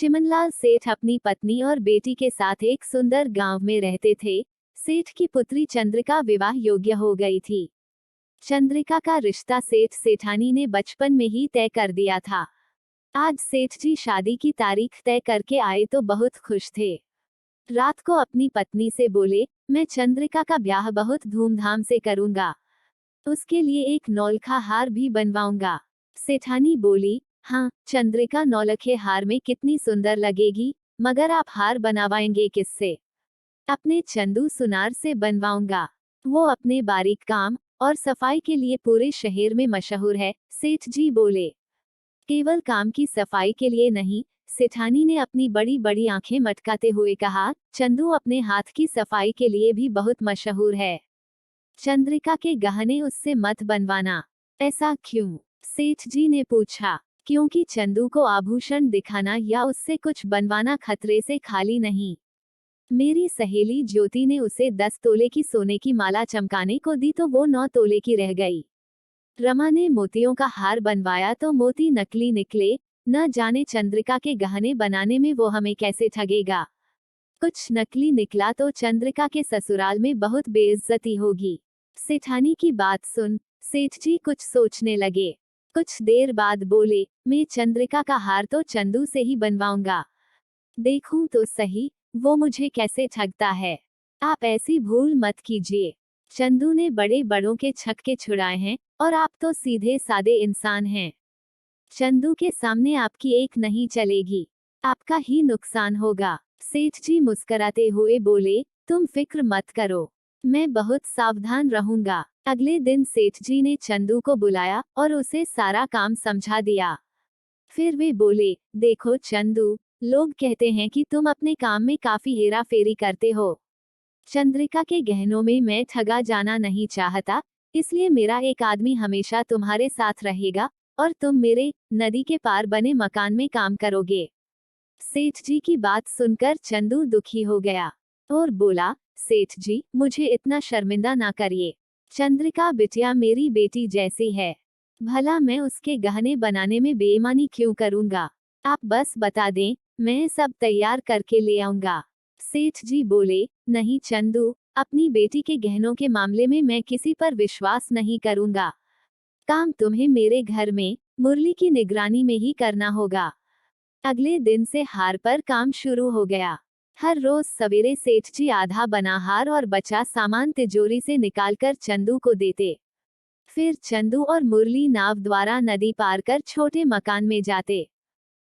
चिमनलाल सेठ अपनी पत्नी और बेटी के साथ एक सुंदर गांव में रहते थे। सेठ की पुत्री चंद्रिका विवाह योग्य हो गई थी। चंद्रिका का रिश्ता सेठ सेठानी ने बचपन में ही तय कर दिया था। आज सेठ जी शादी की तारीख तय करके आए तो बहुत खुश थे। रात को अपनी पत्नी से बोले, मैं चंद्रिका का ब्याह बहुत धूमधाम से करूंगा, उसके लिए एक नौलखा हार भी बनवाऊंगा। सेठानी बोली, हाँ, चंद्रिका नौलखे हार में कितनी सुंदर लगेगी, मगर आप हार बनवाएंगे किससे? अपने चंदू सुनार से बनवाऊंगा। वो अपने बारीक काम और सफाई के लिए पूरे शहर में मशहूर है। सेठ जी बोले, केवल काम की सफाई के लिए नहीं, सेठानी ने अपनी बड़ी बड़ी आंखें मटकाते हुए कहा, चंदू अपने हाथ की सफाई के लिए भी बहुत मशहूर है। चंद्रिका के गहने उससे मत बनवाना। ऐसा क्यों? सेठ जी ने पूछा। क्योंकि चंदू को आभूषण दिखाना या उससे कुछ बनवाना खतरे से खाली नहीं। मेरी सहेली ज्योति ने उसे 10 तोले की सोने की माला चमकाने को दी तो वो 9 तोले की रह गई। रमा ने मोतियों का हार बनवाया तो मोती नकली निकले। न जाने चंद्रिका के गहने बनाने में वो हमें कैसे ठगेगा। कुछ नकली निकला तो चंद्रिका के ससुराल में बहुत बेइज्जती होगी। सेठानी की बात सुन सेठ जी कुछ सोचने लगे। कुछ देर बाद बोले, मैं चंद्रिका का हार तो चंदू से ही बनवाऊंगा। देखूं तो सही, वो मुझे कैसे ठगता है। आप ऐसी भूल मत कीजिए। चंदू ने बड़े बड़ों के छक्के छुड़ाए हैं और आप तो सीधे सादे इंसान हैं। चंदू के सामने आपकी एक नहीं चलेगी, आपका ही नुकसान होगा। सेठ जी मुस्कुराते हुए बोले, तुम फिक्र मत करो, मैं बहुत सावधान रहूंगा। अगले दिन सेठ जी ने चंदू को बुलाया और उसे सारा काम समझा दिया। फिर वे बोले, देखो चंदू, लोग कहते हैं कि तुम अपने काम में काफी हेरा फेरी करते हो। चंद्रिका के गहनों में मैं ठगा जाना नहीं चाहता, इसलिए मेरा एक आदमी हमेशा तुम्हारे साथ रहेगा और तुम मेरे नदी के पार बने मकान में काम करोगे। सेठ जी की बात सुनकर चंदू दुखी हो गया और बोला, सेठ जी, मुझे इतना शर्मिंदा ना करिए। चंद्रिका बिटिया मेरी बेटी जैसी है, भला मैं उसके गहने बनाने में बेईमानी क्यों करूंगा? आप बस बता दें, मैं सब तैयार करके ले आऊंगा। सेठ जी बोले, नहीं चंदू, अपनी बेटी के गहनों के मामले में मैं किसी पर विश्वास नहीं करूंगा। काम तुम्हें मेरे घर में मुरली की निगरानी में ही करना होगा। अगले दिन से हार पर काम शुरू हो गया। हर रोज सवेरे सेठ जी आधा बना हार और बचा सामान तिजोरी से निकालकर चंदू को देते। फिर चंदू और मुरली नाव द्वारा नदी पार कर छोटे मकान में जाते।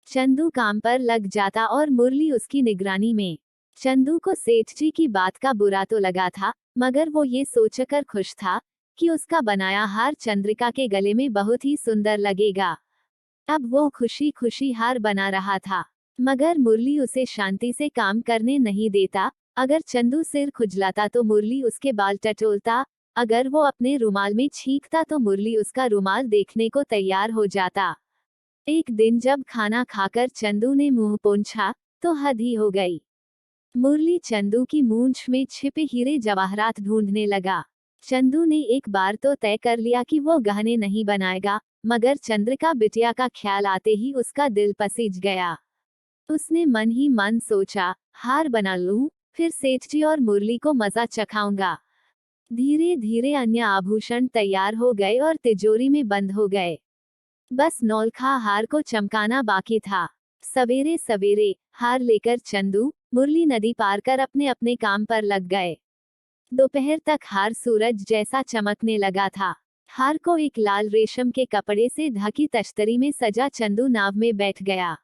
चंदू काम पर लग जाता और मुरली उसकी निगरानी में। चंदू को सेठ जी की बात का बुरा तो लगा था, मगर वो ये सोचकर खुश था कि उसका बनाया हार चंद्रिका के गले में बहुत ही सुंदर लगेगा। अब वो खुशी खुशी हार बना रहा था, मगर मुरली उसे शांति से काम करने नहीं देता। अगर चंदू सिर खुजलाता तो मुरली उसके बाल टटोलता, अगर वो अपने रुमाल में छींकता तो मुरली उसका रुमाल देखने को तैयार हो जाता। एक दिन जब खाना खाकर चंदू ने मुंह पोंछा तो हद ही हो गई। मुरली चंदू की मूंछ में छिपे हीरे जवाहरात ढूंढने लगा। चंदू ने एक बार तो तय कर लिया कि वो गहने नहीं बनाएगा, मगर चंद्रिका बिटिया का ख्याल आते ही उसका दिल पसीज गया। उसने मन ही मन सोचा, हार बना लूं, फिर सेठ जी और मुरली को मजा चखाऊंगा। धीरे धीरे अन्य आभूषण तैयार हो गए और तिजोरी में बंद हो गए। बस नौलखा हार को चमकाना बाकी था। सवेरे सवेरे हार लेकर चंदू मुरली नदी पार कर अपने अपने काम पर लग गए। दोपहर तक हार सूरज जैसा चमकने लगा था। हार को एक लाल रेशम के कपड़े से ढकी तश्तरी में सजा चंदू नाव में बैठ गया।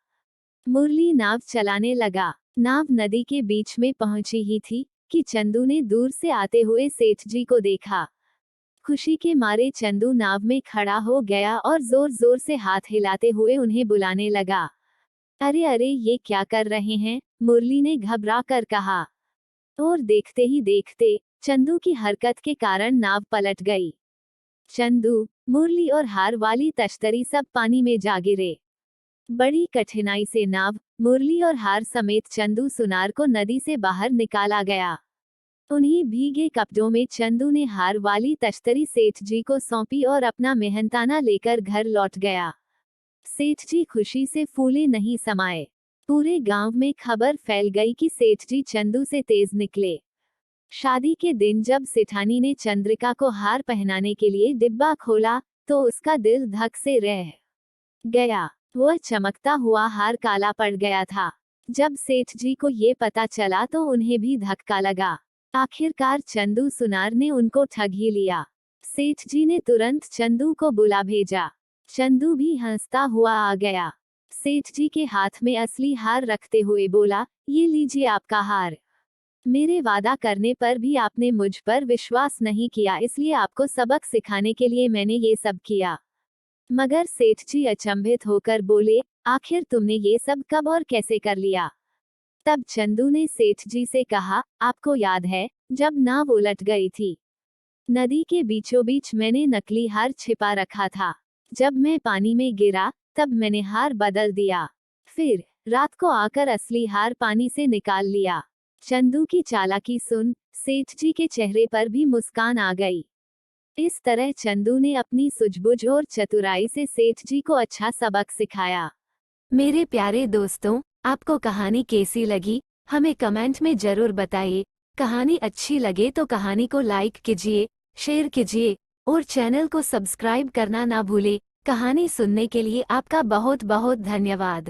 मुरली नाव चलाने लगा। नाव नदी के बीच में पहुंची ही थी कि चंदू ने दूर से आते हुए सेठ जी को देखा। खुशी के मारे चंदू नाव में खड़ा हो गया और जोर जोर से हाथ हिलाते हुए उन्हें बुलाने लगा। अरे अरे, ये क्या कर रहे हैं? मुरली ने घबरा कर कहा। और देखते ही देखते चंदू की हरकत के कारण नाव पलट गई। चंदू, मुरली और हार वाली तश्तरी सब पानी में जा गिरे। बड़ी कठिनाई से नाव, मुरली और हार समेत चंदू सुनार को नदी से बाहर निकाला गया। उन्हीं भीगे कपड़ों में चंदू ने हार वाली तश्तरी सेठ जी को सौंपी और अपना मेहनताना लेकर घर लौट गया। सेठ जी खुशी से फूले नहीं समाये। पूरे गांव में खबर फैल गई कि सेठ जी चंदू से तेज निकले। शादी के दिन जब सेठानी ने चंद्रिका को हार पहनाने के लिए डिब्बा खोला तो उसका दिल धक से रह गया। वह चमकता हुआ हार काला पड़ गया था। जब सेठ जी को ये पता चला तो उन्हें भी धक्का लगा। आखिरकार चंदू सुनार ने उनको ठग ही लिया। सेठ जी ने तुरंत चंदू को बुला भेजा। चंदू भी हंसता हुआ आ गया। सेठ जी के हाथ में असली हार रखते हुए बोला, ये लीजिए आपका हार। मेरे वादा करने पर भी आपने मुझ पर विश्वास नहीं किया, इसलिए आपको सबक सिखाने के लिए मैंने ये सब किया। मगर सेठ जी अचंभित होकर बोले, आखिर तुमने ये सब कब और कैसे कर लिया? तब चंदू ने सेठ जी से कहा, आपको याद है जब नाव उलट गई थी? नदी के बीचों बीच मैंने नकली हार छिपा रखा था। जब मैं पानी में गिरा तब मैंने हार बदल दिया। फिर रात को आकर असली हार पानी से निकाल लिया। चंदू की चालाकी सुन सेठ जी के चेहरे पर भी मुस्कान आ गई। इस तरह चंदू ने अपनी सूझबूझ और चतुराई से सेठ जी को अच्छा सबक सिखाया। मेरे प्यारे दोस्तों, आपको कहानी कैसी लगी हमें कमेंट में जरूर बताइए। कहानी अच्छी लगे तो कहानी को लाइक कीजिए, शेयर कीजिए और चैनल को सब्सक्राइब करना ना भूले। कहानी सुनने के लिए आपका बहुत बहुत धन्यवाद।